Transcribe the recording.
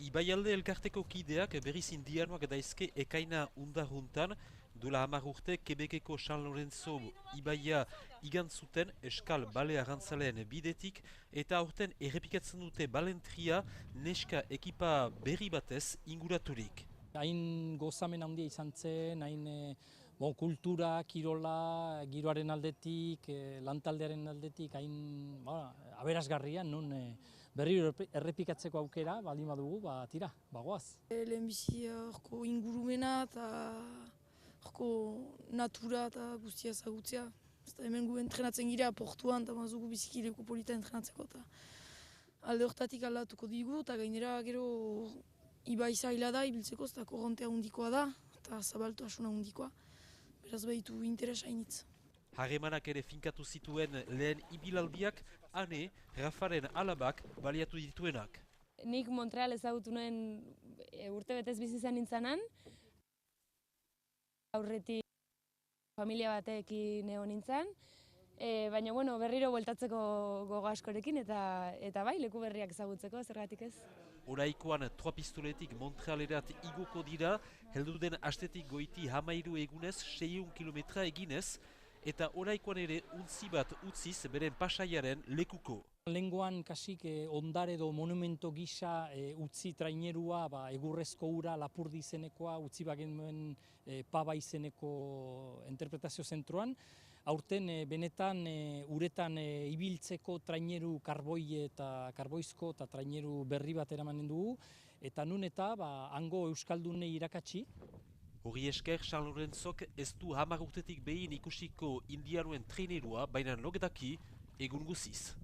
Ibaialde elkarteko kideak berriz indianoak daizke ekaina undarruntan, duela 10 urte Quebeceko San Lorenzo ibaia igantzuten eskal bale arrantzaleen bidetik, eta aurten errepikatzen dute balentria neska ekipa berri batez inguraturik. Hain gozamen handia izan zen, hain kultura, kirola, giroaren aldetik, lantaldearen aldetik, hain aberasgarria, nun berriro errepikatzeko aukera, baldin badugu, tira, bagoaz. Lehenbizi horko ingurumena eta horko natura eta guztia ezagutzea. Hemen gu entrenatzen gira portuan eta mazugu bizikileko polita entrenatzeko. Alde hortatik aldatuko digu eta gainera gero ibai zaila da, ibiltzeko eta korrontea hundikoa da eta zabaltu asuna hundikoa. Beraz behitu interesa hainitz. Harremanak ere finkatu zituen lehen ibilaldiak, ane Rafaren alabak baliatu dituenak. Nik Montreal ezagutu nuen urte betez bizi zen nintzanan. Aurretik familia batekin egon nintzen, baina berriro bueltatzeko gogo askorekin eta bai, leku berriak ezagutzeko, zergatik ez. Oraikoan Troapistoletik Montrealerat igoko dira, heldu den astetik goiti 13 egunez 600 kilometra eginez, eta oraikoan ere untzi bat utziz beren pasaiaren lekuko. Lengoan kasik ondare edo monumento gisa utzi trainerua, egurrezko ura, Lapurdi izenekoa, utzi bagenuen Paba izeneko interpretazio zentroan. Aurten benetan uretan ibiltzeko traineru karboizko eta traineru berri bat eramanen dugu, eta nun eta hango euskaldunei irakatsi. Hori esker, San Lorenzok ez du 10 urtetik behin ikusiko indianoen trainerua, baina logdaki egun guziz.